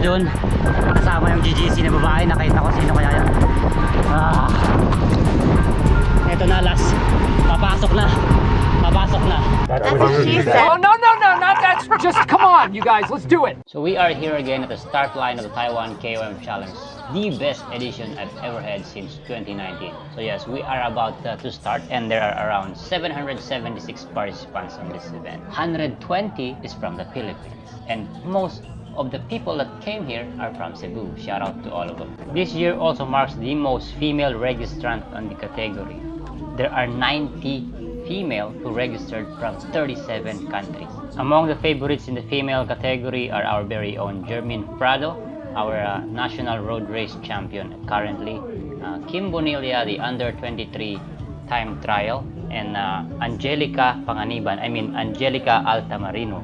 doon. Kasama yung GGC na babae. Nakita ko sino kaya yan. Ito na, last. Papasok na. Papasok na. That's what she said. Oh, no, not that. Just come on, you guys, let's do it. So we are here again at the start line of the Taiwan KOM Challenge. The best edition I've ever had since 2019. So yes, we are about to start, and there are around 776 participants on this event. 120 is from the Philippines, and most of the people that came here are from Cebu. Shout out to all of them. This year also marks the most female registrant on the category. There are 90 female who registered from 37 countries. Among the favorites in the female category are our very own Jermaine Prado, our national road race champion currently, Kim Bonilla, the under-23 time trial, and Angelica Altamarino.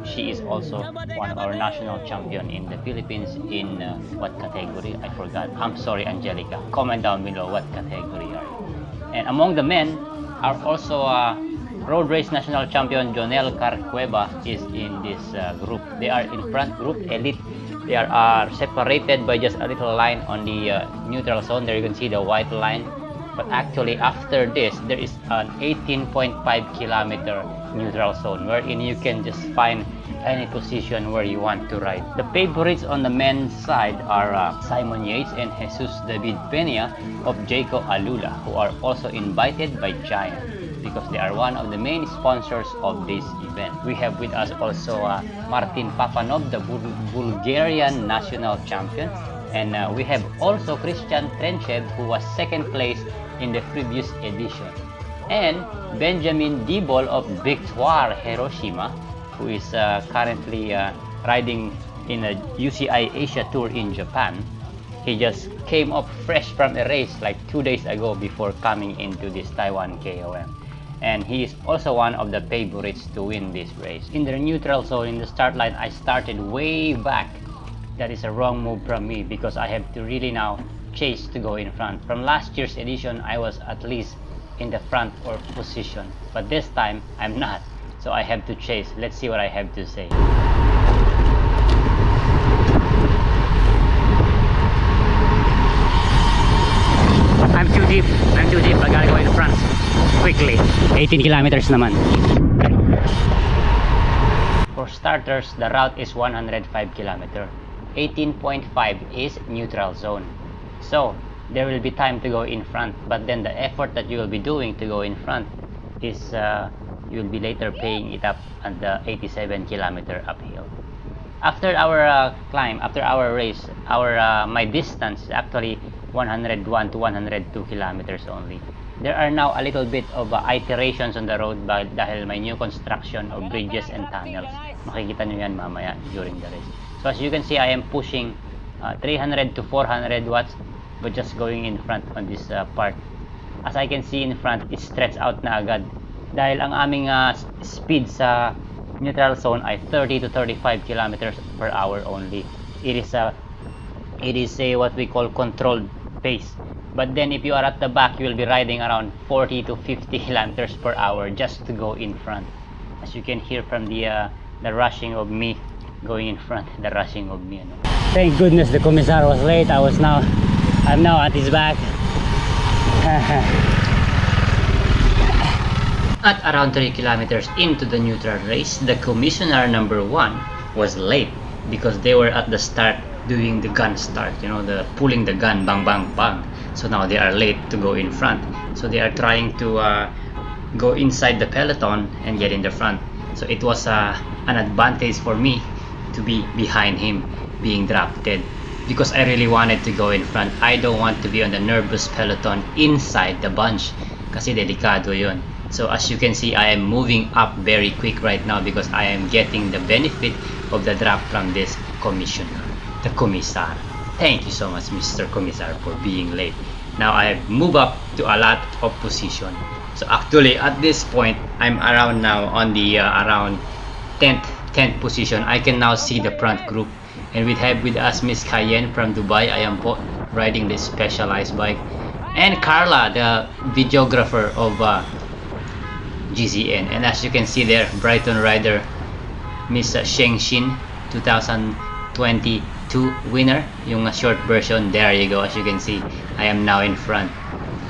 She is also one of our national champion in the Philippines in what category? I forgot. I'm sorry, Angelica. Comment down below what category are you. And among the men are also road race national champion Jonel Carcueva is in this group. They are in front group elite. They are separated by just a little line on the neutral zone. There you can see the white line. But actually after this, there is an 18.5 kilometer neutral zone wherein you can just find any position where you want to ride. The favorites on the men's side are Simon Yates and Jesus David Peña of Jayco Alula, who are also invited by Giant because they are one of the main sponsors of this event. We have with us also Martin Papanov, the Bulgarian national champion, and we have also Christian Trenchev, who was second place in the previous edition, and Benjamin Dibol of Victoire Hiroshima, who is currently riding in a UCI Asia Tour in Japan. He just came up fresh from a race like 2 days ago before coming into this Taiwan KOM. And he is also one of the favorites to win this race. In the neutral zone, in the start line, I started way back. That is a wrong move from me because I have to really now chase to go in front. From last year's edition, I was at least in the front or position, but this time I'm not. So I have to chase. Let's see what I have to say. I'm too deep. I gotta go in front quickly. 18 kilometers naman. For starters, the route is 105 kilometer. 18.5 is neutral zone. So there will be time to go in front, but then the effort that you will be doing to go in front is you will be later paying it up at the 87 kilometer uphill. After our climb, after our race, my distance is actually 101 to 102 kilometers only. There are now a little bit of iterations on the road dahil may new construction of bridges and tunnels. Makikita nyo yan mamaya during the race. So as you can see, I am pushing 300 to 400 watts, but just going in front on this part. As I can see in front, it stretched out na agad. Dahil ang aming speed sa neutral zone ay 30 to 35 kilometers per hour only. It is a what we call controlled pace. But then if you are at the back, you will be riding around 40 to 50 kilometers per hour just to go in front. As you can hear from the rushing of me going in front, the rushing of me. Ano. Thank goodness the commissar was late. I'm now at his back. At around 3 kilometers into the neutral race, the commissioner number 1 was late because they were at the start doing the gun start, you know, the pulling the gun, bang bang bang. So now they are late to go in front. So they are trying to go inside the peloton and get in the front. So it was an advantage for me to be behind him being drafted because I really wanted to go in front. I don't want to be on the nervous peloton inside the bunch kasi delikado yun. So as you can see, I am moving up very quick right now because I am getting the benefit of the draft from this commissioner, the commissar. Thank you so much, Mr. Commissar, for being late. Now I have moved up to a lot of position. So actually at this point, I'm around now on the around 10th position. I can now see the front group, and we have with us Miss Cayenne from Dubai. I am riding the Specialized bike, and Carla, the videographer of GZN. And as you can see there, Brighton rider Miss Sheng Xin 2000 22 winner, yung short version. There you go. As you can see, I am now in front.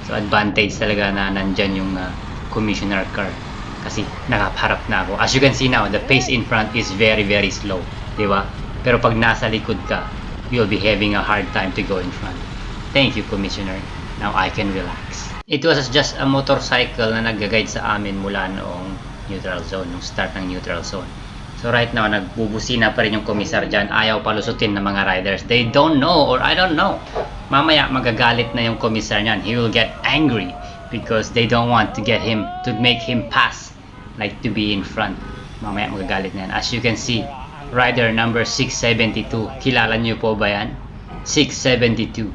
So advantage talaga na nandyan yung commissioner car kasi nakaharap na ako. As you can see now, the pace in front is very slow, di ba? Pero pag nasa likod ka, you'll be having a hard time to go in front. Thank you, commissioner. Now I can relax. It was just a motorcycle na nag-guide sa amin mula noong neutral zone, yung start ng neutral zone. So right now, nagbubusina pa rin yung komisar dyan. Ayaw palusutin ng mga riders. They don't know, or I don't know. Mamaya magagalit na yung komisar niyan. He will get angry because they don't want to get him, to make him pass, like to be in front. Mamaya magagalit na yan. As you can see, rider number 672. Kilala niyo po ba yan? 672.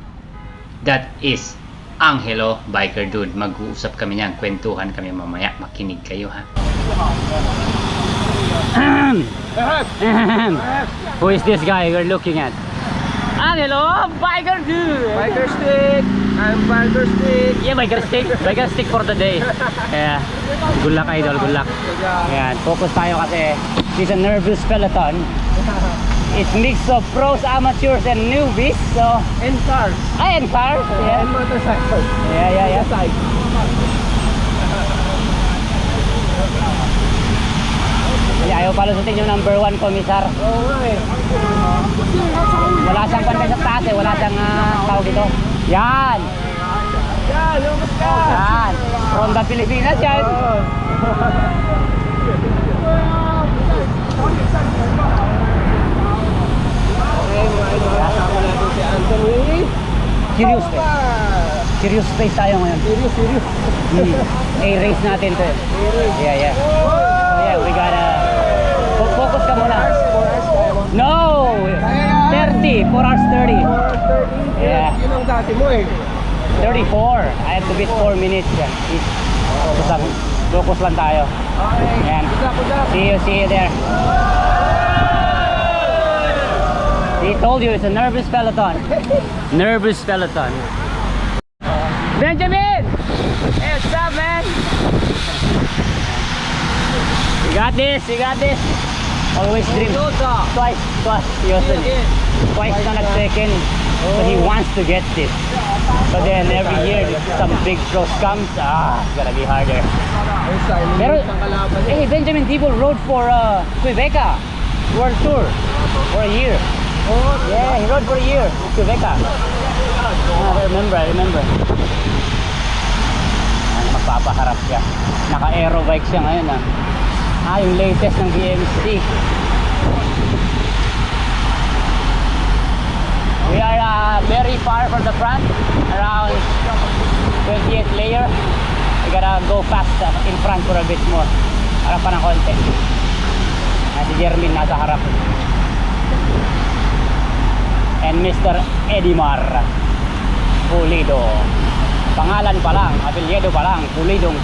That is Angelo Biker Dude. Mag-uusap kami niyan. Kwentuhan kami mamaya. Makinig kayo ha. Who is this guy we're looking at? Angelo Biker Dude. Biker stick! I'm biker stick! Yeah, biker stick. Biker stick for the day. Yeah. Good luck, idol. Good luck. Ayan. Focus tayo kasi it's a nervous peloton. It's mix of pros, amateurs, and newbies. So And cars! and cars. Yeah. And motorcycles! Yeah. Ayaw palusutin yung number 1 komisar. Oo nga eh. Wala siyang pantay sa taas eh. Wala siyang tawag dito. Yan! Yan! Lumabas ka! Yan! From the Pilipinas yan! Okay mga idol, kasama natin si Anthony. Serious face. Serious face tayo ngayon. Serious. A-race natin to. Yeah. So yeah, we gotta focus ka muna. 4 hours kaya mo? No! 30! 4 hours 30. 4:30. Yeah. Yun ang dati mo eh. 34. I have to beat 4 minutes. Yan. Focus lang tayo. Okay. Ayan. Good luck. See you there. He told you it's a nervous peloton. Nervous peloton. Benjamin! Hey, what's up, man? You got this. Always dream. Twice. Yosin. Twice na nag-second. So he wants to get this. But then every year, some big pros comes. It's gonna be harder. Pero, hey, Benjamin Dibble rode for Quebeca World Tour for a year. Yeah, he rode for a year in Quebeca. I remember. Magpapaharap siya. Naka-aero bike siya ngayon yung latest ng BMC. We are very far from the front, around 28th layer. We gotta go fast in front for a bit more. Harap pa ng konti. Si Jermin nasa harap. And Mr. Edimar Pulido. Pangalan pa lang, apelyido pa lang, Pulido.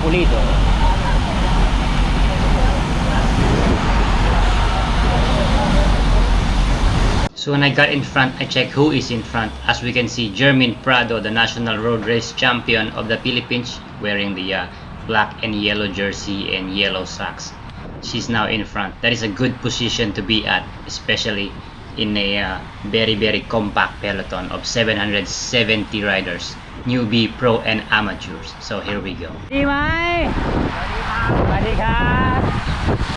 So when I got in front, I checked who is in front. As we can see, Jermin Prado, the national road race champion of the Philippines, wearing the black and yellow jersey and yellow socks. She's now in front. That is a good position to be at, especially in a very compact peloton of 770 riders, newbie, pro, and amateurs. So here we go.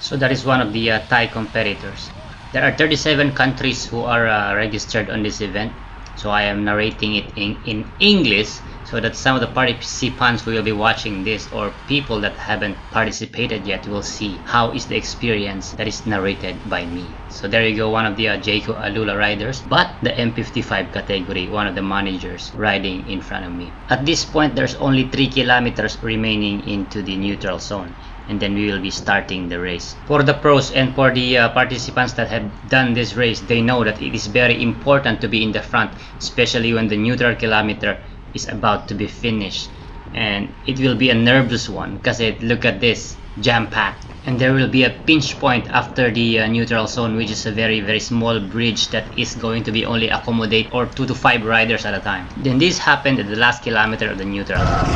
So that is one of the Thai competitors. There are 37 countries who are registered on this event, so I am narrating it in English so that some of the participants who will be watching this, or people that haven't participated yet, will see how is the experience that is narrated by me. So there you go, one of the Jayco Alula riders, but the M55 category, one of the managers riding in front of me. At this point, there's only 3 kilometers remaining into the neutral zone, and then we will be starting the race. For the pros and for the participants that have done this race, they know that it is very important to be in the front, especially when the neutral kilometer is about to be finished. And it will be a nervous one because look at this, jam-packed. And there will be a pinch point after the neutral zone, which is a very small bridge that is going to be only accommodate or 2 to 5 riders at a time. Then this happened at the last kilometer of the neutral zone.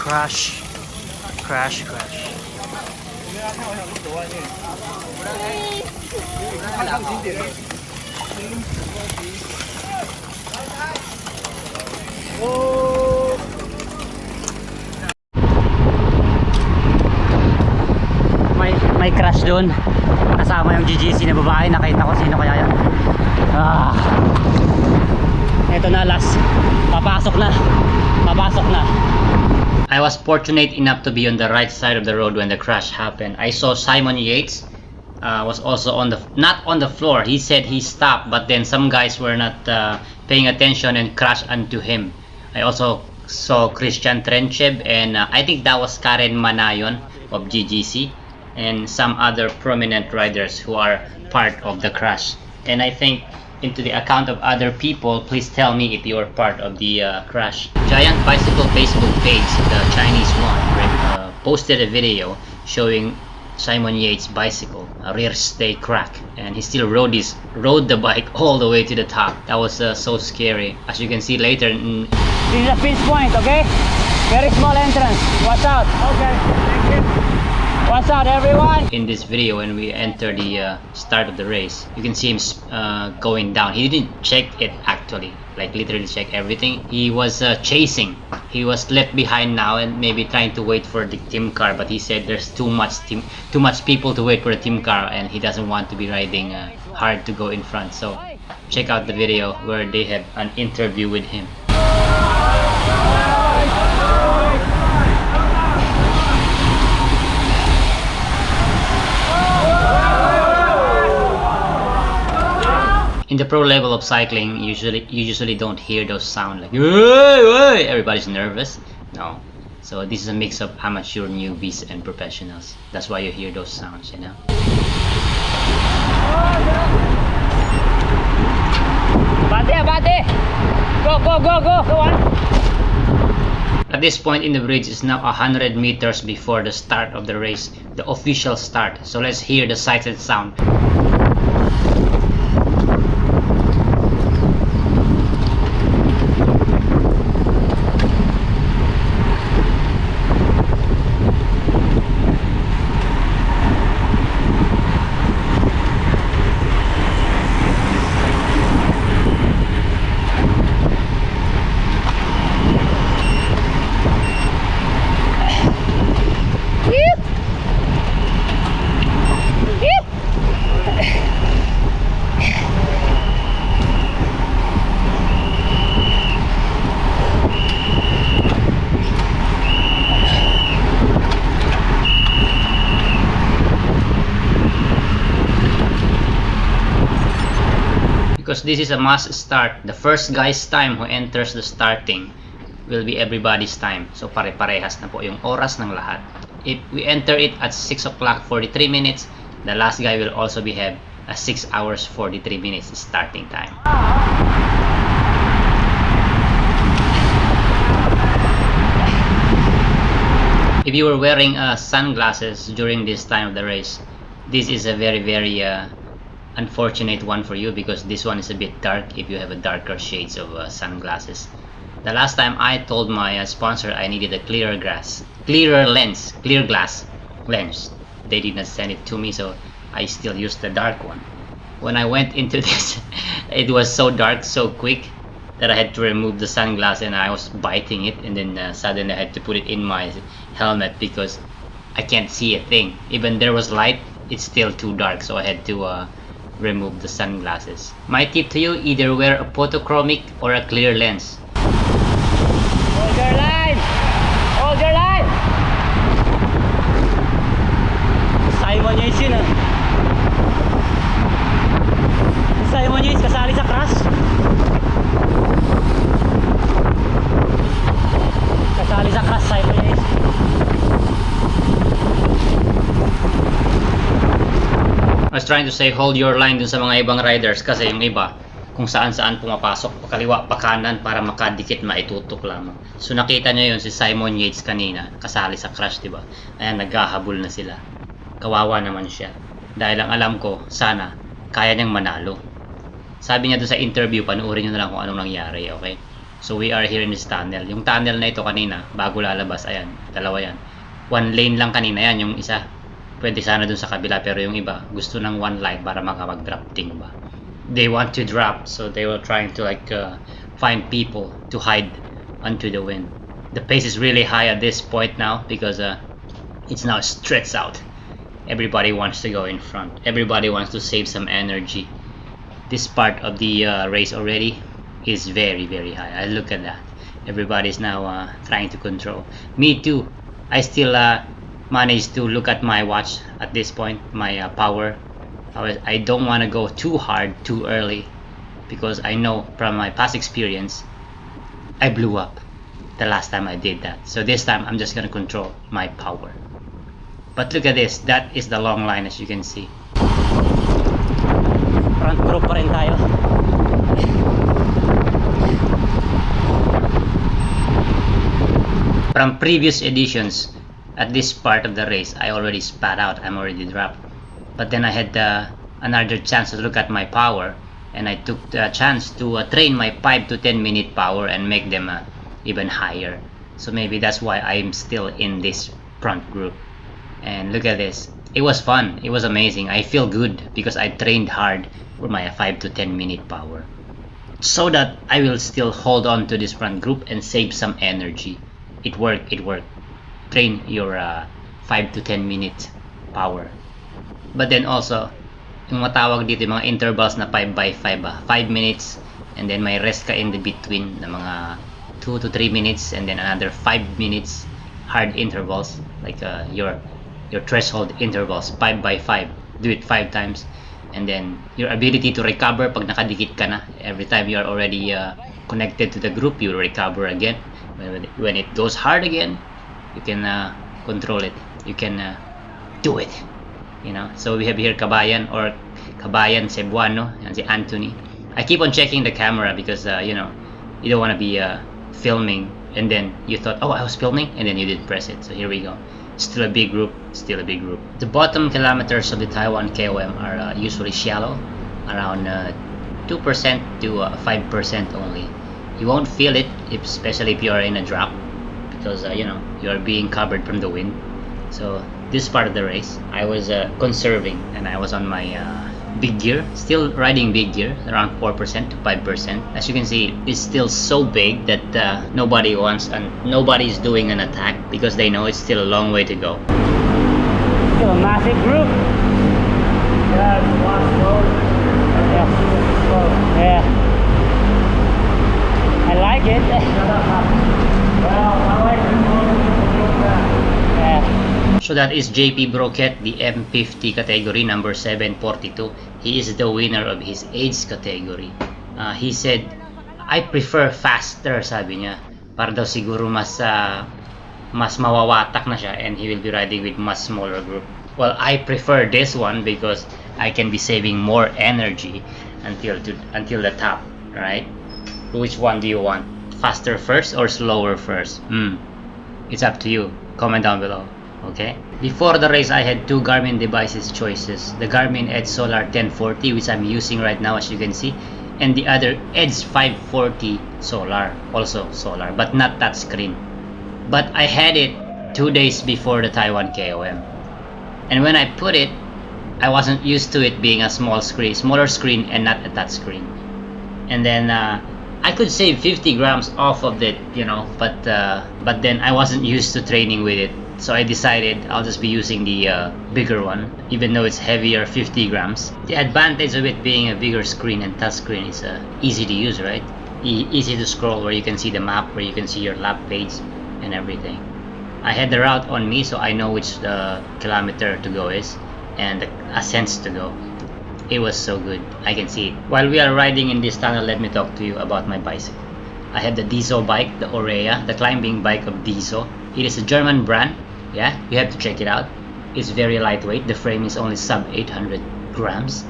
Crash. Crash. May crash doon. Kasama yung GGC na babae. Nakita ko sino kaya yan. Ito na, last. Papasok na. I was fortunate enough to be on the right side of the road when the crash happened. I saw Simon Yates was also not on the floor. He said he stopped, but then some guys were not paying attention and crashed onto him. I also saw Christian Trencheb, and I think that was Karen Manayon of GGC, and some other prominent riders who are part of the crash. And I think, into the account of other people, please tell me if you're part of the crash. Giant Bicycle Facebook page, the Chinese one, posted a video showing Simon Yates' bicycle, a rear stay crack, and he still rode the bike all the way to the top. That was so scary. As you can see later, this is a pinch point, okay? Very small entrance. Watch out. Okay, thank you. Watch out, everyone! In this video, when we enter the start of the race, you can see him going down. He didn't check it actually, like literally check everything. He was chasing. He was left behind now and maybe trying to wait for the team car, but he said there's too much people to wait for the team car, and he doesn't want to be riding hard to go in front. So check out the video where they have an interview with him. In the pro level of cycling, you usually don't hear those sounds like everybody's nervous. No. So this is a mix of amateur, newbies, and professionals. That's why you hear those sounds, you know. Bate! Go on! At this point in the bridge is now 100 meters before the start of the race, the official start. So let's hear the sights and sound. Because this is a mass start, the first guy's time who enters the starting will be everybody's time. So pare-parehas na po yung oras ng lahat. If we enter it at 6 o'clock 43 minutes, the last guy will also have a 6 hours 43 minutes starting time. If you were wearing sunglasses during this time of the race, this is a very unfortunate one for you, because this one is a bit dark if you have a darker shades of sunglasses. The last time I told my sponsor I needed a clear glass lens. They did not send it to me, so I still used the dark one. When I went into this, it was so dark so quick that I had to remove the sunglasses, and I was biting it, and then suddenly I had to put it in my helmet because I can't see a thing. Even there was light, it's still too dark, so I had to remove the sunglasses. My tip to you, either wear a photochromic or a clear lens. Hold your line! Hold your line! Simon Yates yun ah. Simon Yates kasali sa crash. Kasali sa crash, Simon Yates. I was trying to say hold your line dun sa mga ibang riders, kasi yung iba kung saan pumapasok, pakaliwa, pakanan, para makadikit, maitutok lamang. So nakita nyo yun si Simon Yates kanina, kasali sa crash, diba? Ayan, naghahabol na sila. Kawawa naman siya. Dahil ang alam ko, sana kaya niyang manalo. Sabi niya dun sa interview, panoorin nyo na lang kung anong nangyari, okay? So we are here in this tunnel. Yung tunnel na ito kanina, bago lalabas, ayan, dalawa yan. One lane lang kanina yan, yung isa. Pwede sana dun sa kabila, pero yung iba, gusto ng one line para makapag-drop ting ba. They want to drop, so they were trying to like find people to hide onto the wind. The pace is really high at this point now because it's now stretched out. Everybody wants to go in front. Everybody wants to save some energy. This part of the race already is very high. I look at that. Everybody's now trying to control. Me too. I still managed to look at my watch at this point, my power. I don't want to go too hard too early because I know from my past experience I blew up the last time I did that. So this time I'm just gonna control my power. But look at this, that is the long line as you can see. Front group pa rin tayo. From previous editions, at this part of the race, I already spat out, I'm already dropped. But then I had another chance to look at my power, and I took the chance to train my 5 to 10 minute power and make them even higher. So maybe that's why I'm still in this front group. And look at this, it was fun, it was amazing. I feel good because I trained hard for my 5 to 10 minute power, so that I will still hold on to this front group and save some energy. It worked. Train your 5 to 10 minute power. But then also, yung matawag dito yung mga intervals na 5 by 5 5 minutes, and then may rest ka in the between na mga 2 to 3 minutes, and then another 5 minutes hard intervals, like your threshold intervals, 5 by 5. Do it 5 times, and then your ability to recover pag nakadikit ka na. Every time you are already connected to the group, you will recover again. When it goes hard again, you can control it. You can do it. You know. So we have here Kabayan or Kabayan Cebuano and si Anthony. I keep on checking the camera because you know, you don't want to be filming and then you thought, oh, I was filming, and then you did press it. So here we go. Still a big group. The bottom kilometers of the Taiwan KOM are usually shallow, around 2% to 5% only. You won't feel it, especially if you are in a drop, because you know, you are being covered from the wind. So this part of the race, I was conserving, and I was on my big gear, still riding big gear, around 4% to 5%. As you can see, it's still so big that nobody wants and nobody's doing an attack because they know it's still a long way to go. Still a massive group. Yeah, yeah. I like it. Yeah. So that is JP Broquet, the M50 category, number 742. He is the winner of his age category. He said, I prefer faster, sabi niya. Para daw siguro mas mawawatak na siya and he will be riding with much smaller group. Well, I prefer this one because I can be saving more energy until the top, right? Which one do you want? Faster first or slower first? It's up to you. Comment down below. Okay. Before the race, I had two Garmin devices choices. The Garmin Edge Solar 1040, which I'm using right now, as you can see, and the other Edge 540 Solar, also solar, but not touchscreen. But I had it 2 days before the Taiwan KOM, and when I put it, I wasn't used to it being a smaller screen and not a touchscreen. And then I could save 50 grams off of it, you know, but then I wasn't used to training with it. So I decided I'll just be using the bigger one, even though it's heavier, 50 grams. The advantage of it being a bigger screen and touchscreen is easy to use, right? Easy to scroll, where you can see the map, where you can see your lap page and everything. I had the route on me, so I know which kilometer to go is and the ascents to go. It was so good. I can see it. While we are riding in this tunnel, let me talk to you about my bicycle. I have the Diesel bike, the Orea, the climbing bike of Diesel. It is a German brand. Yeah, you have to check it out. It's very lightweight. The frame is only sub 800 grams.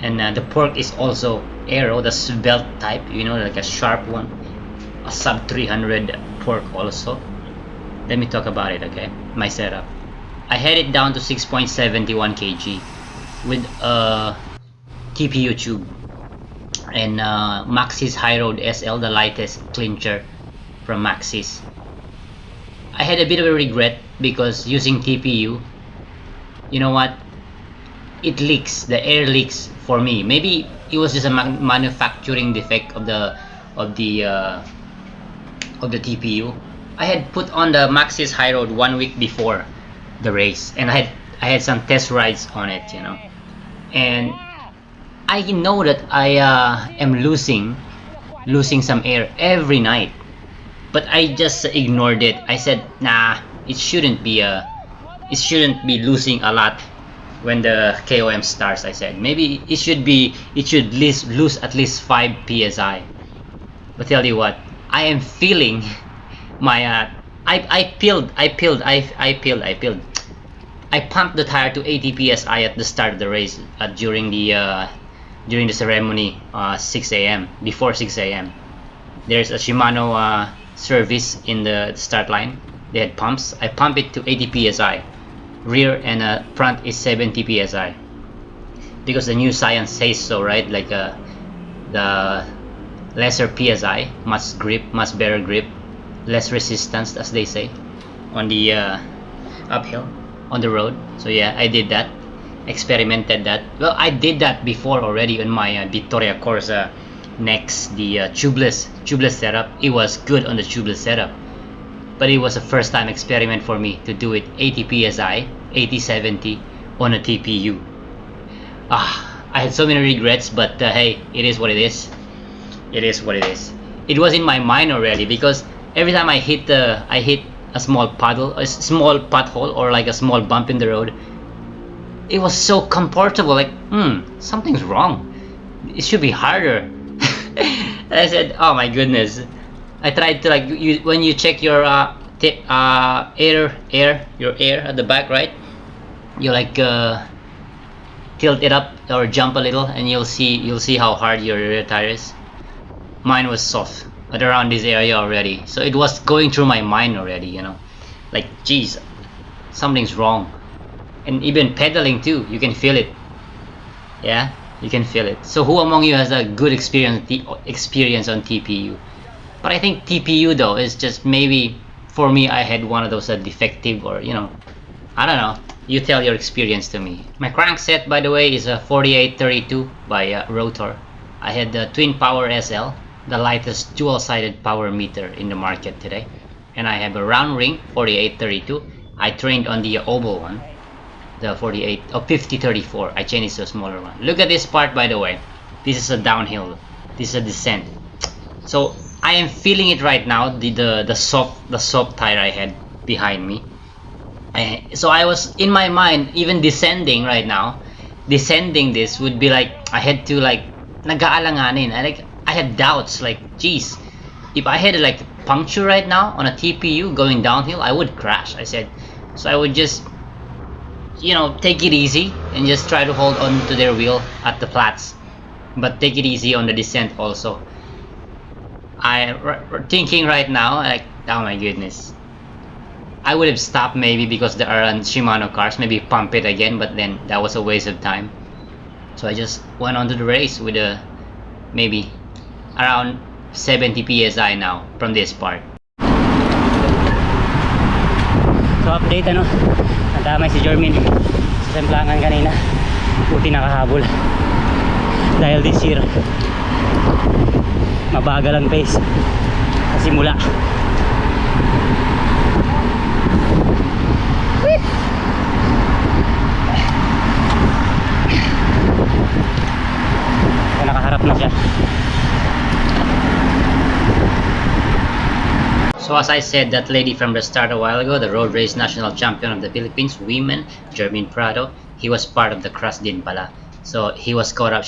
And the fork is also Aero, the belt type, you know, like a sharp one. A sub 300 fork also. Let me talk about it, okay? My setup. I had it down to 6.71 kg with a TPU tube. and Maxis High Road SL, the lightest clincher from Maxis. I had a bit of a regret because using TPU, you know what, it leaks, the air leaks for me. Maybe it was just a manufacturing defect of the TPU. I had put on the Maxis High Road 1 week before the race, and I had some test rides on it, you know, and I know that I am losing some air every night, but I just ignored it. I said, nah, it shouldn't be losing a lot when the KOM starts. I said maybe it should lose at least 5 psi. But tell you what, I am feeling my I peeled I pumped the tire to 80 psi at the start of the race during the ceremony 6 a.m. before 6 a.m. There's a Shimano service in the start line. They had pumps. I pump it to 80 psi. Rear and front is 70 psi because the new science says so, right? Like the lesser psi, much better grip, less resistance, as they say, on the uphill on the road. So yeah, I did that, experimented that. Well, I did that before already on my Victoria Corsa next, the tubeless setup. It was good on the tubeless setup, but it was a first time experiment for me to do it 80 psi, 80-70 on a TPU. I had so many regrets, but hey, it is what it is. It is what it is. It was in my mind already because every time I hit a small puddle, a small pothole, or like a small bump in the road, it was so comfortable. Like, something's wrong. It should be harder. And I said, oh my goodness. I tried to, like, when you check your air at the back, right? You like tilt it up or jump a little, and you'll see how hard your rear tire is. Mine was soft at around this area already, so it was going through my mind already, you know, like, geez, something's wrong. And even pedaling too, you can feel it. Yeah, you can feel it. So who among you has a good experience on TPU? But I think TPU though is just, maybe for me, I had one of those defective, or you know, I don't know. You tell your experience to me. My crankset, by the way, is a 4832 by Rotor. I had the twin power SL, the lightest dual-sided power meter in the market today, and I have a round ring 4832. I trained on the oval one, the 5034. I changed it to a smaller one. Look at this part, by the way. This is a downhill. This is a descent. So I am feeling it right now. The soft tire I had behind me. So I was in my mind, even descending right now. Descending this would be like, I had to like nag-aalanganin. I had doubts, like, geez, if I had like puncture right now on a TPU going downhill, I would crash. I said, so I would just, you know, take it easy and just try to hold on to their wheel at the flats, but take it easy on the descent also. Thinking right now, like, oh my goodness, I would have stopped maybe because there are Shimano cars, maybe pump it again, but then that was a waste of time. So I just went on to the race with maybe around 70 psi now from this part. So update, ano, natamay si Jermin sa semplangan kanina. Buti nakahabol. Dahil this year mabagal ang pace sa simula. So, nakaharap na siya. So as I said, that lady from the start a while ago, the road race national champion of the Philippines women, Jermin Prado, he was part of the crash din pala. So she was caught up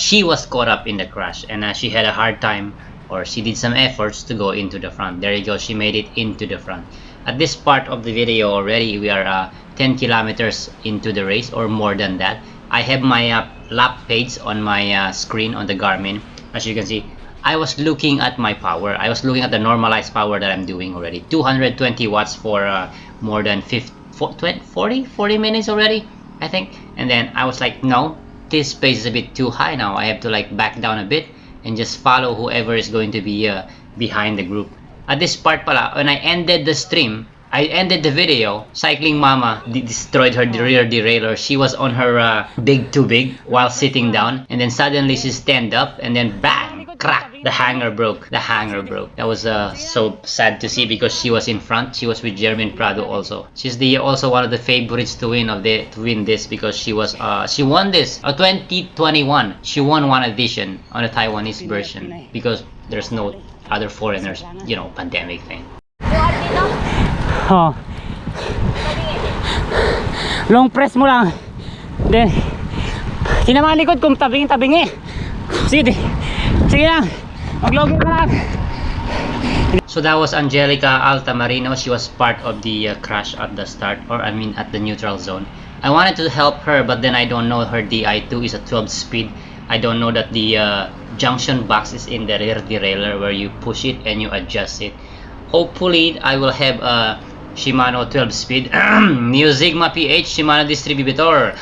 in the crash, and she had a hard time, or she did some efforts to go into the front. There you go, she made it into the front. At this part of the video already, we are 10 kilometers into the race, or more than that. I have my lap page on my screen on the Garmin. As you can see, I was looking at my power. I was looking at the normalized power that I'm doing already. 220 watts for more than 40 minutes already, I think. And then I was like, no, this pace is a bit too high now. I have to like back down a bit and just follow whoever is going to be behind the group. At this part pala, when I ended the stream, I ended the video, Cycling Mama destroyed her rear derailleur. She was on her big too big while sitting down, and then suddenly she stand up, and then bang, crack, the hanger broke. The hanger broke. That was so sad to see because she was in front. She was with Jermaine Prado also. She's also one of the favorites to win this because she won this 2021. She won one edition on the Taiwanese version because there's no other foreigners, you know, pandemic thing. Oh. Long press mo lang. Then sinama likod kung tabingi. Sige lang. Mag-login ka lang. So that was Angelica Altamarino. She was part of the crash at the start, or I mean at the neutral zone. I wanted to help her, but then I don't know her DI2 is a 12 speed. I don't know that the junction box is in the rear derailleur where you push it and you adjust it. Hopefully, I will have a Shimano 12 speed Neo Sigma PH Shimano distributor.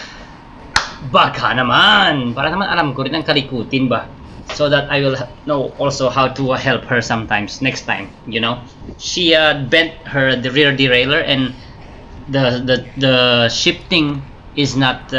Baka naman! Para naman alam ko rin ang kalikutin ba? So that I will know also how to help her sometimes, next time, you know? She bent the rear derailleur and the shifting is not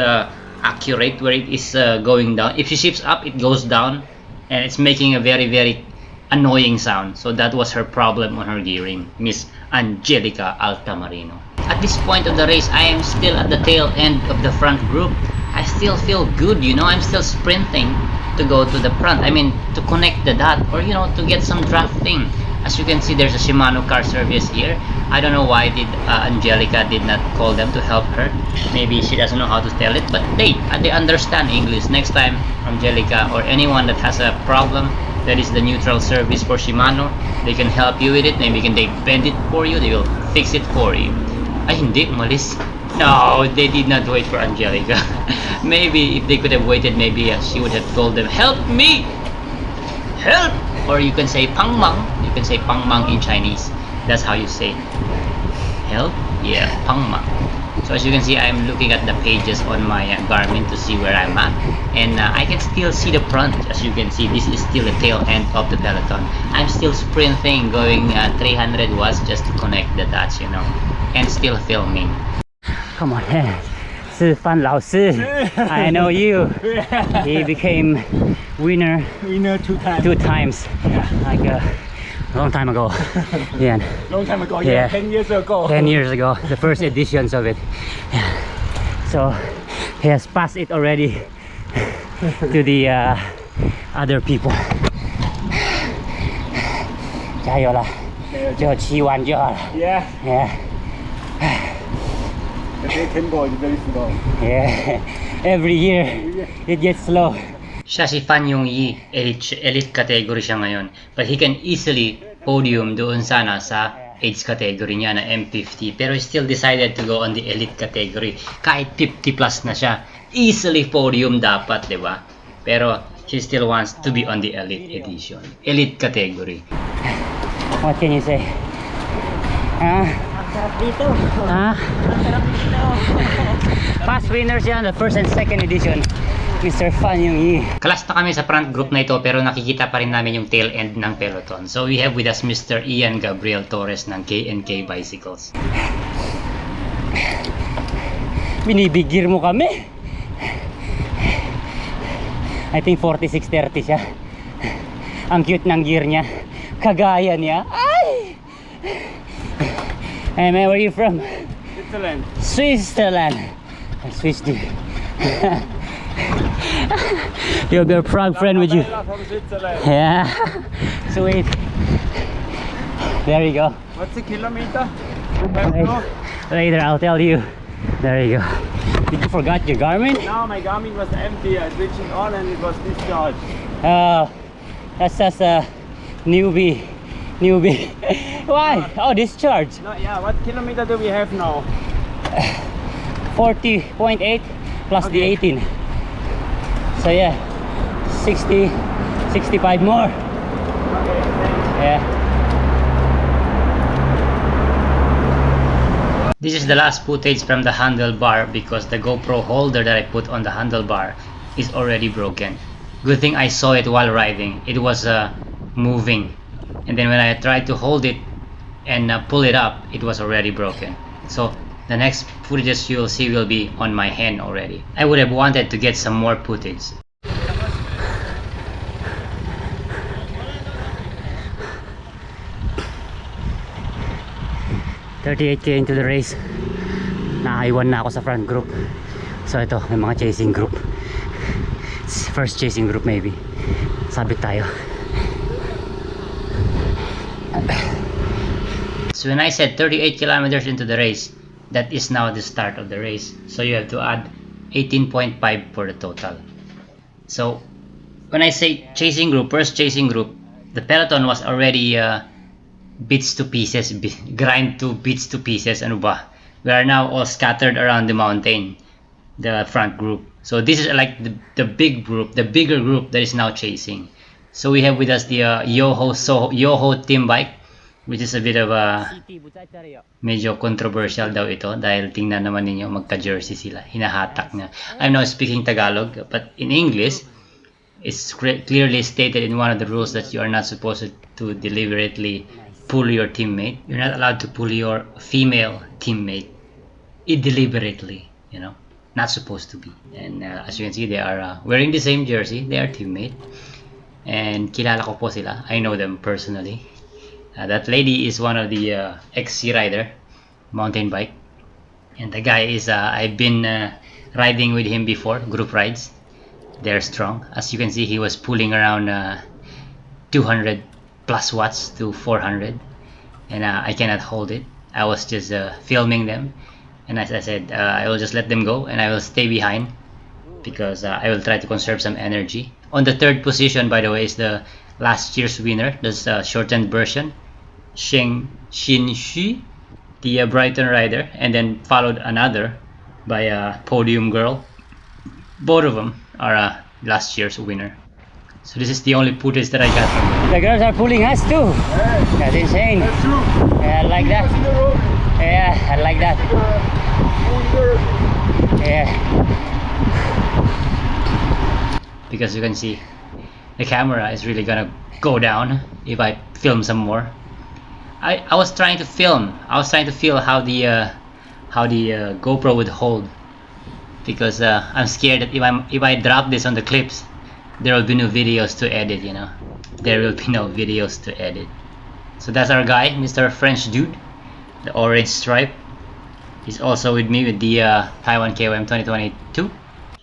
accurate where it is going down. If she shifts up, it goes down and it's making a very, very annoying sound. So that was her problem on her gearing, Miss Angelica Altamarino. At this point of the race, I am still at the tail end of the front group. I still feel good, you know, I'm still sprinting to go to the front. I mean, to connect the dot, or you know, to get some drafting. As you can see, there's a Shimano car service here. I don't know why Angelica did not call them to help her. Maybe she doesn't know how to tell it, but they understand English. Next time, Angelica or anyone that has a problem, that is the neutral service for Shimano, they can help you with it. Maybe they bend it for you, they will fix it for you. Ay, hindi, umalis. No, they did not wait for Angelica. Maybe if they could have waited, maybe she would have told them, help me! Help! Or you can say pangmang. You can say pangmang in Chinese. That's how you say help. Yeah, pangmang. So as you can see, I'm looking at the pages on my Garmin to see where I'm at, and I can still see the front. As you can see, this is still the tail end of the peloton. I'm still sprinting, going 300 watts just to connect the dots, you know, and still filming. Come on, 示范老师 I know you. He became winner two times. Like a long time ago. Yeah. Long time ago, Yeah. 10 years ago. 10 years ago, the first editions of it. Yeah. So he has passed it already to the other people. 加油了，就骑完就好了。 Yeah, Yeah. the tempo is very slow. Yeah. Every year it gets slow. Siya si Fan Yung Yi, elite category siya ngayon. But he can easily podium doon sana sa age category niya na M50. Pero he still decided to go on the elite category. Kahit 50 plus na siya, easily podium dapat, di ba? Pero he still wants to be on the elite edition, elite category. What can you say? Dito. Past winners yan, the first and second edition. Mr. Fan Yung Yi. Kalas na kami sa front group na ito pero nakikita pa rin namin yung tail end ng peloton. So we have with us Mr. Ian Gabriel Torres ng K&K Bicycles. Binibigir mo kami. I think 4630 siya. Ang cute ng gear niya. Kagaya niya. Ay! Hey man, where are you from? Switzerland. Switzerland. Swiss dude. You'll be a proud friend with you. From Switzerland. Yeah. Sweet. There you go. What's the kilometer? Later I'll tell you. There you go. Did you forgot your Garmin? Now my Garmin was empty. I switched it on and it was discharged. That's just a newbie. Why? Oh, discharge. No, yeah. What kilometer do we have now? 40.8 plus the Okay. 18. So yeah, 60, 65 more. Okay, thanks. Yeah. This is the last footage from the handlebar because the GoPro holder that I put on the handlebar is already broken. Good thing I saw it while riding. It was moving, and then when I tried to hold it and pull it up, it was already broken. So the next footage you'll see will be on my hand already. I would have wanted to get some more footage. 38k into the race, nakaiwan na ako sa front group. So ito, may mga chasing group. First chasing group maybe. Sabit tayo. So when I said 38 kilometers into the race, that is now the start of the race. So you have to add 18.5 for the total. So when I say chasing group, first chasing group, the peloton was already bits to pieces, grind to bits to pieces. Ano ba? We are now all scattered around the mountain, the front group. So this is like the big group, the bigger group that is now chasing. So we have with us the Yoho team bike, which is a bit of a medyo controversial daw ito dahil tingnan naman ninyo magka-jersey sila, hinahatak na. I'm now speaking Tagalog, but in English it's clearly stated in one of the rules that you are not supposed to deliberately pull your teammate. You're not allowed to pull your female teammate deliberately, you know, not supposed to be. And as you can see, they are wearing the same jersey. They are teammate, and kilala ko po sila. I know them personally. That lady is one of the ex-sea rider, mountain bike, and the guy is I've been riding with him before, group rides. They're strong. As you can see, he was pulling around 200 plus watts to 400, and I cannot hold it. I was just filming them, and as I said, I will just let them go and I will stay behind because I will try to conserve some energy. On the third position, by the way, is the last year's winner, this shortened version, Xin Shi, the Brighton rider, and then followed another by a podium girl. Both of them are last year's winner. So this is the only footage that I got from them. The girls are pulling us too. That's insane. That's true. Yeah, I like that. Yeah, I like that. Yeah. Because you can see the camera is really gonna go down if I film some more. I was trying to film. I was trying to feel how the GoPro would hold, because I'm scared that if I drop this on the clips, there will be no videos to edit. You know, there will be no videos to edit. So that's our guy, Mr. French dude, the orange stripe. He's also with me with the Taiwan KOM 2022.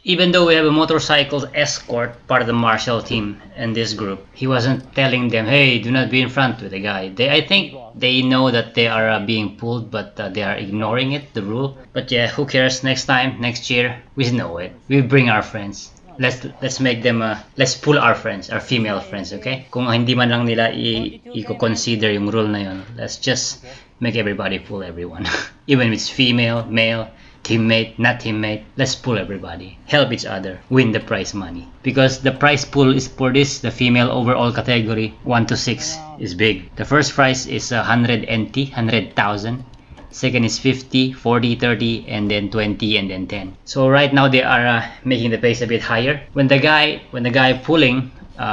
Even though we have a motorcycle escort, part of the Marshall team in this group, he wasn't telling them, hey, do not be in front with the guy. I think they know that they are being pulled, but they are ignoring it, the rule. But yeah, who cares? Next time, next year, we know it. We bring our friends. Let's make them, let's pull our friends, our female friends, okay? Kung hindi man lang nila i-consider yung rule na yun, let's just make everybody pull everyone. Even if it's female, male, teammate, not teammate, let's pull everybody, help each other, win the prize money. Because the prize pool is for this, the female overall category, 1 to 6 is big. The first prize is 100 NT, 100,000. Second is 50, 40, 30, and then 20, and then 10. So right now they are making the pace a bit higher. When the guy pulling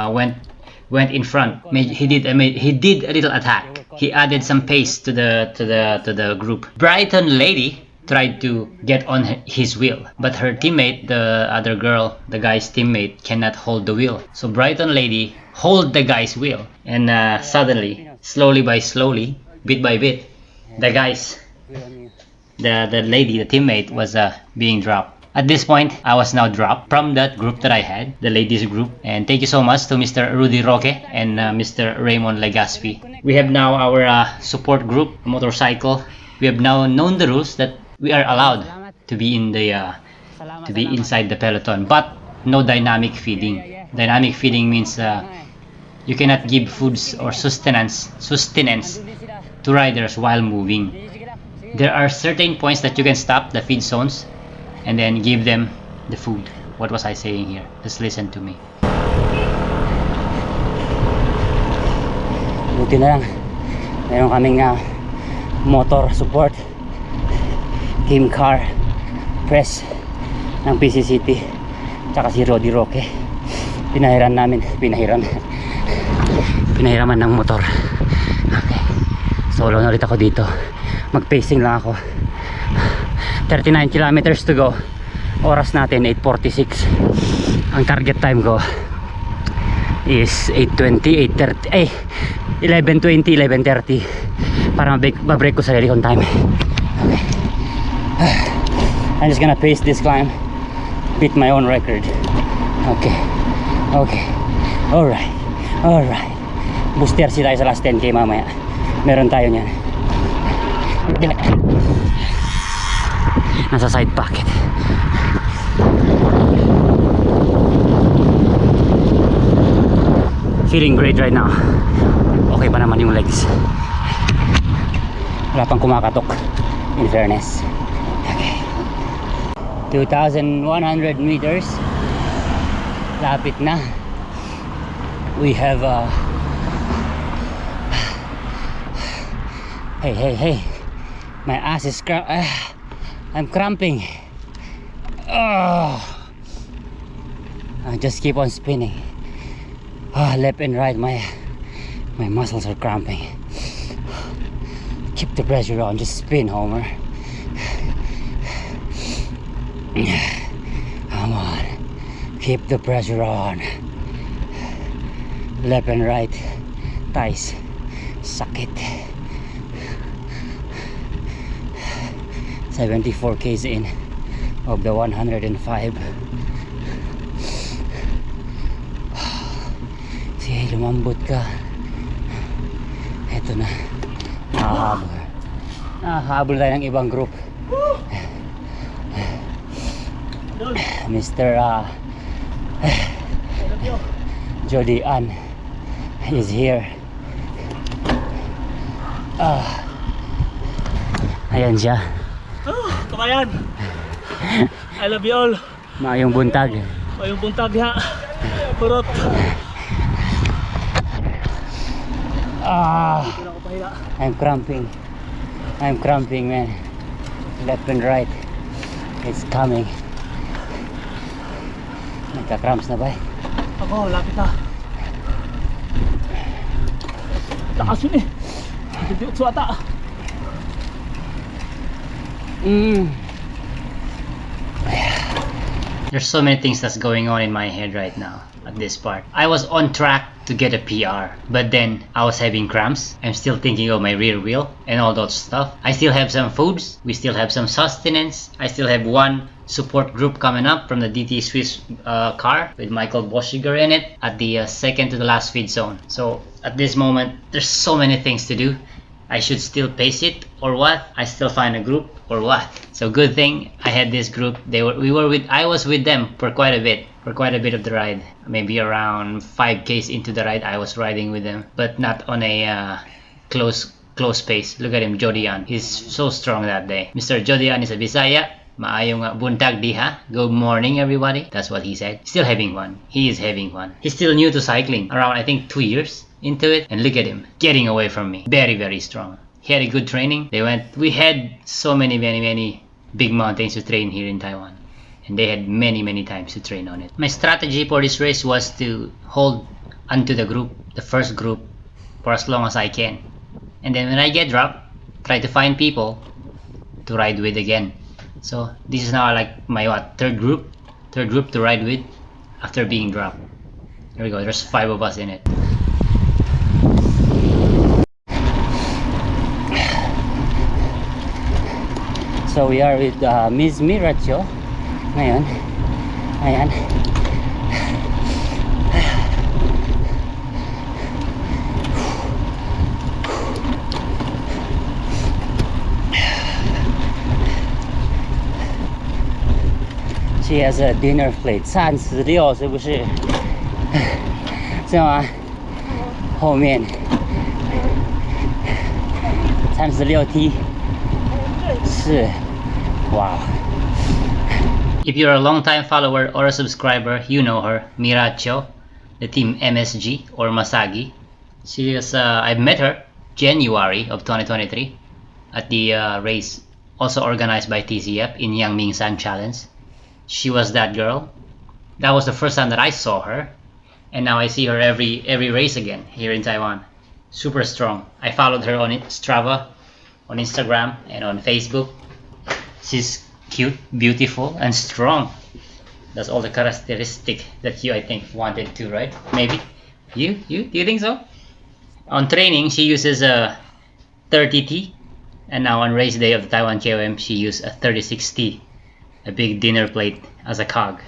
went in front, he did a little attack. He added some pace to the group. Brighton lady tried to get on his wheel, but her teammate, the other girl, the guy's teammate, cannot hold the wheel. So Brighton lady hold the guy's wheel, and suddenly, slowly by slowly, bit by bit, the lady, the teammate, was being dropped. At this point, I was now dropped from that group that I had, the ladies group. And thank you so much to Mr. Rudy Roque and Mr. Raymond Legaspi. We have now our support group, motorcycle. We have now known the rules that we are allowed to be in the inside the peloton, but no dynamic feeding. Dynamic feeding means you cannot give foods or sustenance to riders while moving. There are certain points that you can stop, the feed zones, and then give them the food. What was I saying here? Just listen to me. Buti na lang, meron kaming motor support team car press ng PC City, tsaka si Rudy Roque. pinahiraman ng motor. Okay, solo na ulit ako dito. Mag pacing lang ako. 39 kilometers to go. Oras natin 8:46. Ang target time ko is 8:20, 8:30, 11:20, 11:30 para ma-break ko sarili kong time. Okay, I'm just gonna pace this climb, beat my own record. Okay, alright. Booster tayo sa last 10k mamaya. Meron tayo niyan. Nasa side pocket. Feeling great right now. Okay pa naman yung legs. Wala pang kumakatok, in fairness. Okay, 2,100 meters. Lapit na. We have hey, my ass is I'm cramping. I just keep on spinning. Left and right, my muscles are cramping. Keep the pressure on, just spin, Homer. Come on, keep the pressure on. Left and right thighs, sakit. 74 k's in of the 105. Sige, lumambot ka. Eto na, nakahabol tayo ng ibang group. Mr. Jody Ann is here. Ayan siya. Kabayan, I love you all. Maayong buntag. Mayong buntag ha. Purot. I'm cramping, man. Left and right, it's coming. Nagka-cramps na ba? Ako, lapit na. Lakas yun eh. Hindi ata. There's so many things that's going on in my head right now at this part. I was on track to get a PR, but then I was having cramps. I'm still thinking of my rear wheel and all that stuff. I still have some foods. We still have some sustenance. I still have one support group coming up from the DT Swiss car with Michael Boschiger in it at the second to the last feed zone. So at this moment, there's so many things to do. I should still pace it or what? I still find a group or what? So good thing I had this group. I was with them for quite a bit of the ride. Maybe around 5Ks into the ride I was riding with them, but not on a close pace. Look at him, Jodian. He's so strong that day. Mr. Jodian is a Bisaya. Maayong buntag diha. Good morning everybody. That's what he said. Still having fun. He is having fun. He's still new to cycling. Around I think 2 years into it, and look at him getting away from me. Very strong. He had a good training. We had so many big mountains to train here in Taiwan, and they had many times to train on it. My strategy for this race was to hold onto the first group for as long as I can, and then when I get dropped, try to find people to ride with again. So this is now like my third group to ride with after being dropped. There we go. There's 5 of us in it. So we are with Ms. Miracho ngayon. Ayan. She has a dinner plate. 36是不是？是吗？后面36T 是。Wow. If you're a long-time follower or a subscriber, you know her, Miracho, the team MSG or Masagi. She is, I met her January of 2023 at the race, also organized by TCF in Yangming San Challenge. She was that girl. That was the first time that I saw her, and now I see her every race again here in Taiwan. Super strong. I followed her on Strava, on Instagram, and on Facebook. She's cute, beautiful, and strong. That's all the characteristic that you, I think, wanted to, right? Maybe you do you think so? On training, she uses a 30T, and now on race day of the Taiwan KOM, she used a 36T, a big dinner plate as a cog.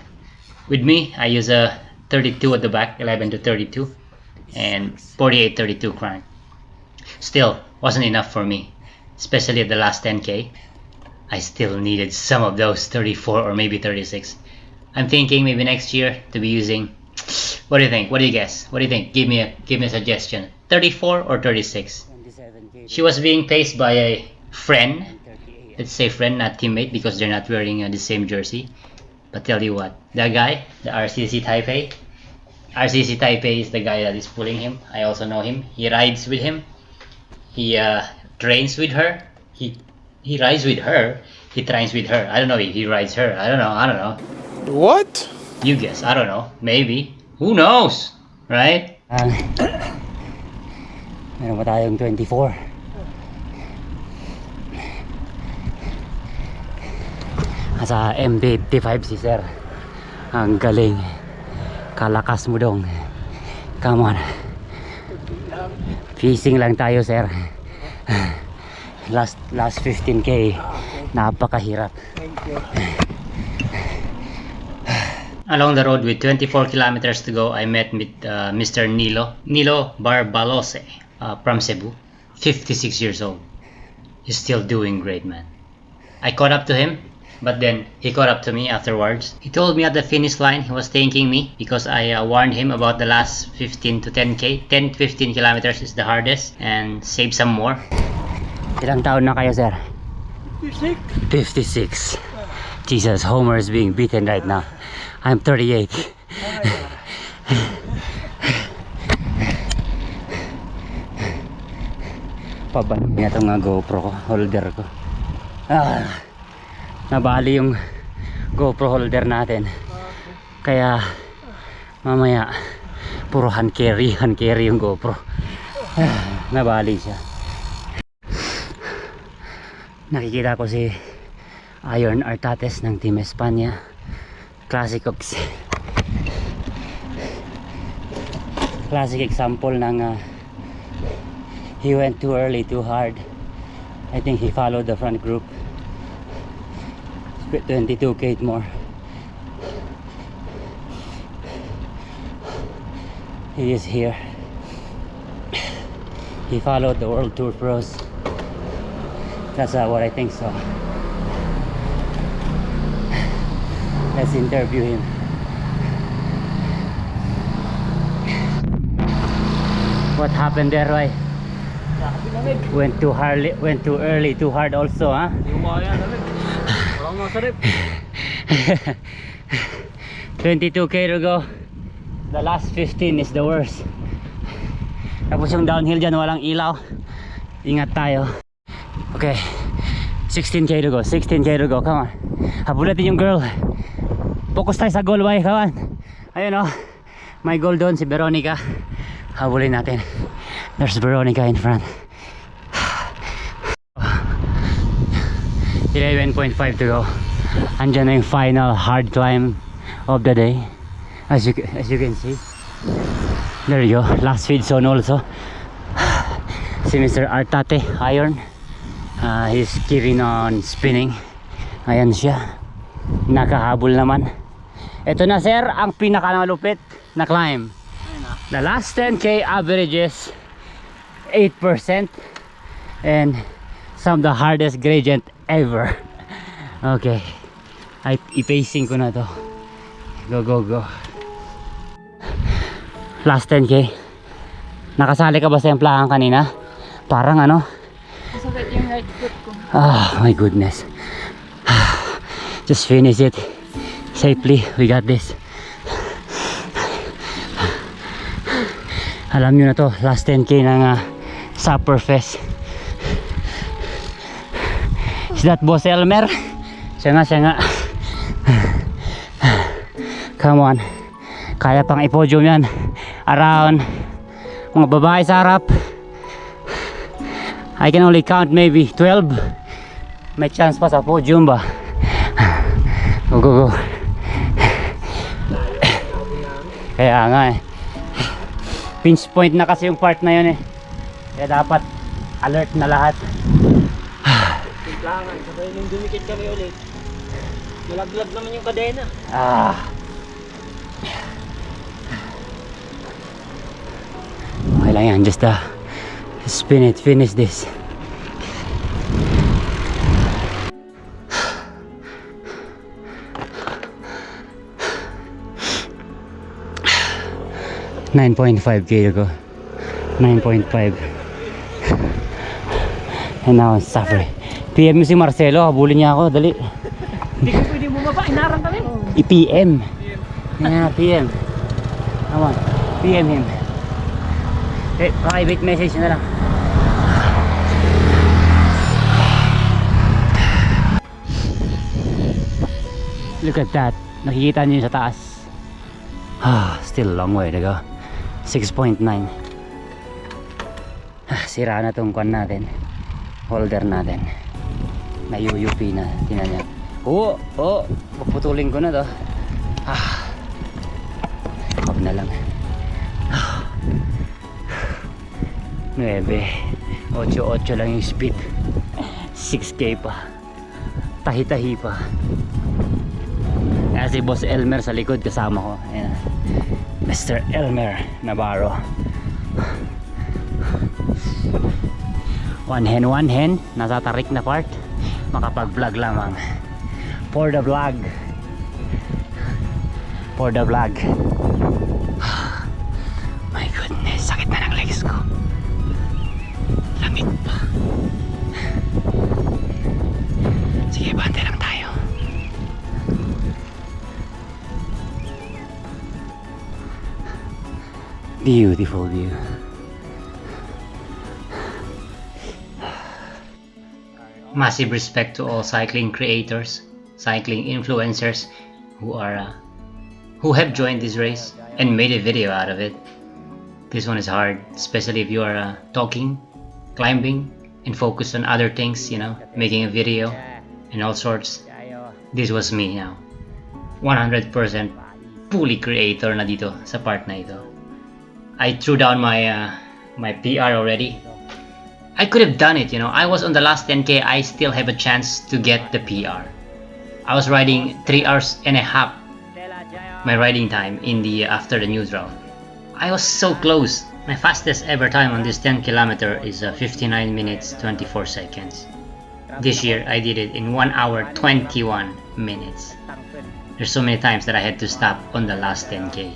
With me, I use a 32 at the back, 11 to 32, and 48-32 crank. Still, wasn't enough for me, especially at the last 10K. I still needed some of those 34 or maybe 36. I'm thinking maybe next year to be using. What do you think? What do you guess? What do you think? Give me a suggestion. 34 or 36? She was being paced by a friend. Let's say friend, not teammate, because they're not wearing the same jersey. But tell you what, that guy, the RCC Taipei is the guy that is pulling him. I also know him. He rides with him. He trains with her. He rides with her. He trains with her. I don't know if he rides her. I don't know. What? You guess. I don't know. Maybe. Who knows? Right? Meron ba tayong 24? Sa MB55 si sir. Ang galing. Kalakas mo dong. Come on. Fishing lang tayo sir. Last 15K. Napakahirap. Along the road with 24 kilometers to go, I met with Mr. Nilo Barbalose from Cebu, 56 years old. He's still doing great, man. I caught up to him, but then he caught up to me afterwards. He told me at the finish line he was thanking me because I warned him about the last 15 to 10K. 10 to 15 kilometers is the hardest, and save some more. Ilang taon na kayo sir? 56. Jesus, Homer is being beaten right now. I'm 38. Pabanog niya itong GoPro ko, holder ko. Nabali yung GoPro holder natin. Kaya mamaya puro hand carry yung GoPro. Nabali siya. Nakikita ko si Iron Artates ng Team Espanya. Classic example ng he went too early, too hard. I think he followed the front group. 22K more. He is here. He followed the World Tour Pros. That's what I think so. Let's interview him. What happened there, Roy? Went too early, too hard also, huh? 22K to go. The last 15 is the worst. Tapos yung downhill dyan, walang ilaw. Ingat tayo. Okay, 16K to go, 16K to go, come on. Habulatin yung girl. Focus tayo sa goal, boy, come on. Ayun oh, may goal doon, si Veronica. Habulin natin. There's Veronica in front. 11.5 to go. Andyan na yung final hard climb of the day. As you can see. There you go, last feed zone also. Si Mr. Artate, Iron. He's keeping on spinning. Ayan siya. Nakahabol naman. Ito na sir, ang pinakamalupit na climb. The last 10K averages 8% and some of the hardest gradient ever. Okay, i-pacing ko na to. Go. Last 10K. Nakasali ka ba sa emplahan kanina? Parang ano? Masakit yung right foot ko. Oh my goodness. Just finish it safely. We got this. Alam nyo na to, last 10K ng Supper Fest. Is that Boss Elmer? Siya nga. Come on. Kaya pang ipodium yan. around. Mga babae sa harap. I can only count maybe 12. May chance pa sa podium ba? Go, go, go. Kaya nga eh. Pinch point na kasi yung part na yun eh. Kaya dapat alert na lahat. Timplahan, sabay nung dumikit kami ulit. Malaglag naman yung kadena. Okay lang yan, just spin it, finish this. $9.5K to go. 9.5. And now I'm suffering. PM mo si Marcelo, habulin niya ako, dali. Hindi ko pwede bumaba, inarang kami. I-PM. Yeah, PM. Come on, PM him. Okay, private message na lang. Look at that. Nakikita niyo sa taas. Still a long way to go. 6.9. Sira na tong kwan natin. Holder natin. Nayuyup na. Tingnan niya. Puputulin ko na to. Huwag na lang. 9. 8 lang yung speed. 6K pa. Tahi-tahi pa. Kaya si Boss Elmer sa likod kasama ko. Ayan. Mr. Elmer Navarro. One hand. Nasa tarik na part. Makapag-vlog lamang. For the vlog. My goodness, sakit na ng legs ko. Lamig pa. Sige, bante lang tayo. Beautiful view. Massive respect to all cycling creators, cycling influencers who have joined this race and made a video out of it. This one is hard, especially if you are talking, climbing, and focused on other things, you know, making a video and all sorts. This was me now. 100% fully creator na dito sa part na ito. I threw down my PR already. I could have done it, you know. I was on the last 10K. I still have a chance to get the PR. I was riding 3 hours and a half my riding time in the after the neutral. I was so close. My fastest ever time on this 10 kilometer is 59 minutes 24 seconds. This year I did it in 1 hour 21 minutes. There's so many times that I had to stop on the last 10K.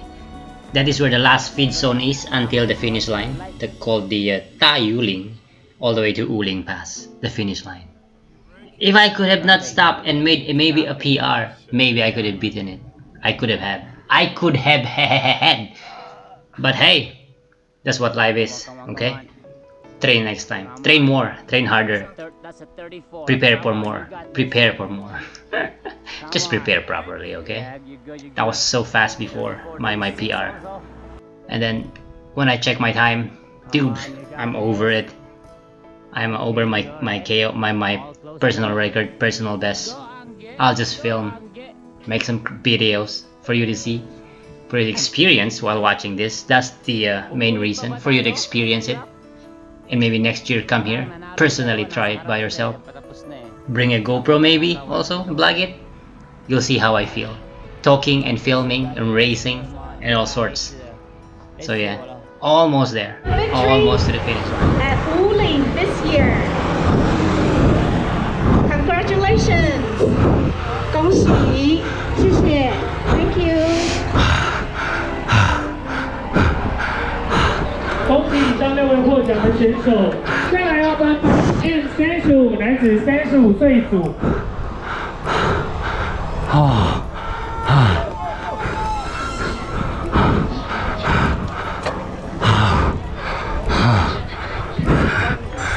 That is where the last feed zone is until the finish line. That's called the Tayuling, all the way to Uling Pass, the finish line. If I could have not stopped and made maybe a PR, maybe I could have beaten it. I could have had. But hey, that's what life is, okay? Train next time. Train more. Train harder. Prepare for more. Just prepare properly, okay? That was so fast before my PR. And then when I check my time, dude, I'm over it. I'm over my personal record, personal best. I'll just film, make some videos for you to see, for you to experience while watching this. That's the main reason, for you to experience it. And maybe next year come here, personally try it by yourself. Bring a GoPro maybe also, vlog it. You'll see how I feel. Talking and filming and racing and all sorts. So yeah, almost there. Almost to the finish line. At Wuling this year. Congratulations. 恭喜，谢谢 Thank you. 恭喜以上6位获奖的选手。接下来要颁发 M35男子35岁组。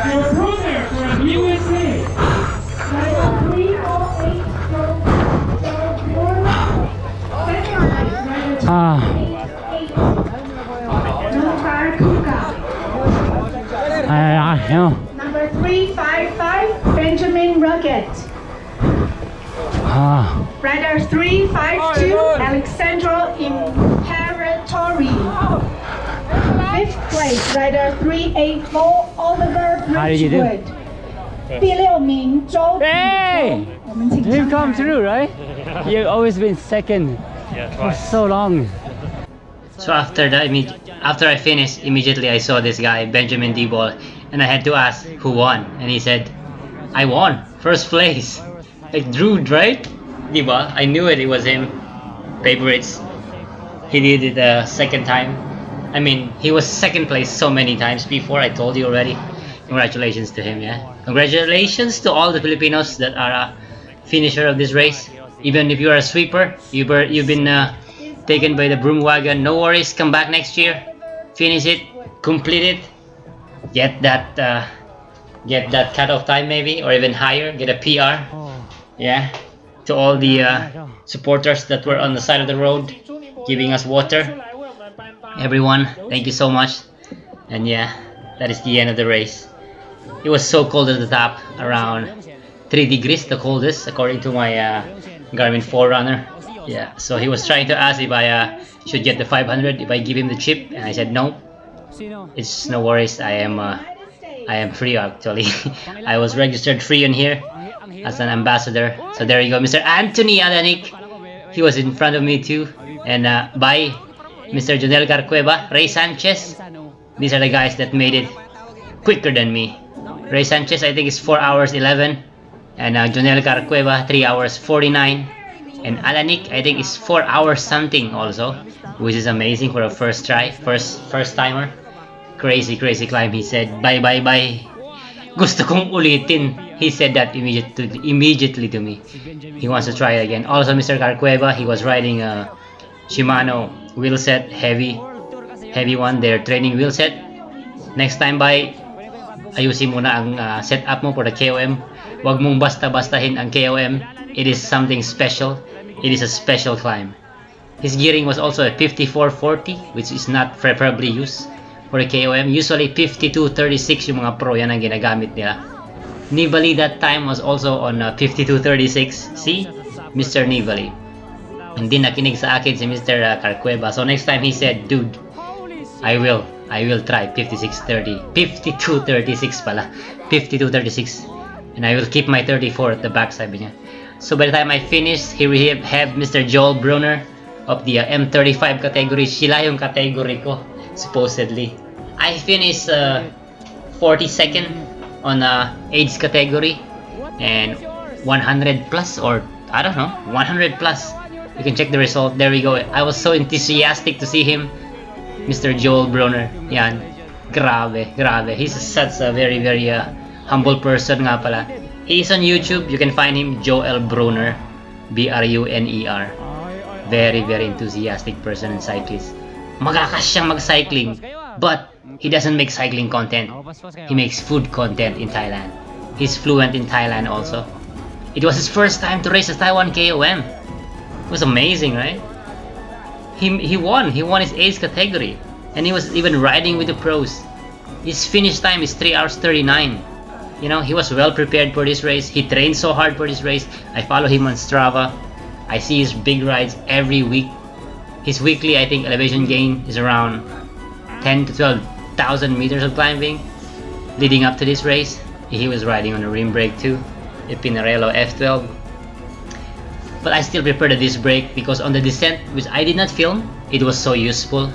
Your opponent from USA. target. Ah, Rider 352, Alexandra Imperatori. 5th place, Rider 384, Oliver How did you do? Bridgewood. 第6名周 hey! 我们请 Dream 上 come 台 true, right? You've always been second for so long. So after I finished, immediately I saw this guy, Benjamin D-Ball, and I had to ask who won, and he said, I won, first place. Like Drew, right? Diba? I knew it was him. Favorites. He did it the second time. I mean, he was second place so many times before, I told you already. Congratulations to him, yeah. Congratulations to all the Filipinos that are a finisher of this race. Even if you are a sweeper, you've been taken by the broom wagon, no worries, come back next year, finish it, complete it, get that cutoff time maybe, or even higher, get a PR. Yeah, to all the supporters that were on the side of the road, giving us water. Everyone, thank you so much. And yeah, that is the end of the race. It was so cold at the top, around 3 degrees, the coldest, according to my Garmin Forerunner. Yeah, so he was trying to ask if I should get the 500 if I give him the chip, and I said no. It's no worries. I am free actually. I was registered free on here as an ambassador. So there you go, Mr. Anthony Adanik. He was in front of me too, and by Mr. Jonel Carcueva, Ray Sanchez. These are the guys that made it quicker than me. Ray Sanchez, I think, is 4 hours 11, and Jonel Carcueva 3 hours 49. And Alanik, I think, is 4 hours something also, which is amazing for a first try, first timer. Crazy climb. He said, bye. Gusto kong ulitin. He said that immediately to me. He wants to try it again. Also, Mr. Carcueva, he was riding a Shimano wheel set, heavy one. Their training wheel set. Next time, bye. Ayusin mo na ang setup mo for the KOM. Wag mong basta-bastahin ang KOM. It is something special. It is a special climb. His gearing was also a 5440, which is not preferably used for the KOM. Usually 5236 yung mga pro, yan ang ginagamit nila. Nibali that time was also on 5236. See? Mr. Nibali. Hindi nakinig sa akin si Mr. Carcueva. So next time he said, dude, I will try 5630. 5236 pala. 5236. And I will keep my 34 at the back, sabi niya. So by the time I finished, here we have Mr. Joel Brunner of the M35 category. Sila yung category ko, supposedly. I finished 42nd on age category and 100 plus, or I don't know, 100 plus. You can check the result. There we go. I was so enthusiastic to see him, Mr. Joel Brunner. Yan, grabe. He's such a very humble person nga pala. He's on YouTube. You can find him, Joel Brunner, Brunner. Very enthusiastic person and cyclist. Magakas siyang mag-cycling, but he doesn't make cycling content. He makes food content in Thailand. He's fluent in Thailand also. It was his first time to race a Taiwan KOM. It was amazing, right? He won his age category, and he was even riding with the pros. His finish time is 3 hours 39. You know, he was well prepared for this race. He trained so hard for this race. I follow him on Strava. I see his big rides every week. His weekly, I think, elevation gain is around 10 to 12,000 meters of climbing leading up to this race. He was riding on a rim brake too, a Pinarello F12. But I still prefer the disc brake because on the descent, which I did not film, it was so useful.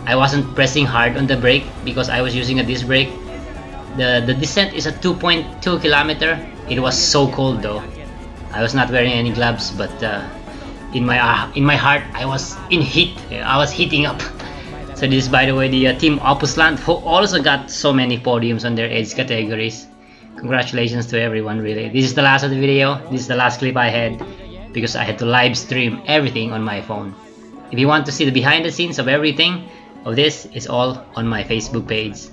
I wasn't pressing hard on the brake because I was using a disc brake. The descent is a 2.2 kilometer. It was so cold though. I was not wearing any gloves, but in my heart, I was in heat. I was heating up. So this is, by the way, the Team Opusland, who also got so many podiums on their age categories. Congratulations to everyone, really. This is the last of the video. This is the last clip I had because I had to live stream everything on my phone. If you want to see the behind the scenes of everything of this, it's all on my Facebook page.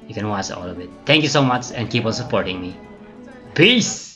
You can watch all of it. Thank you so much and keep on supporting me. Peace!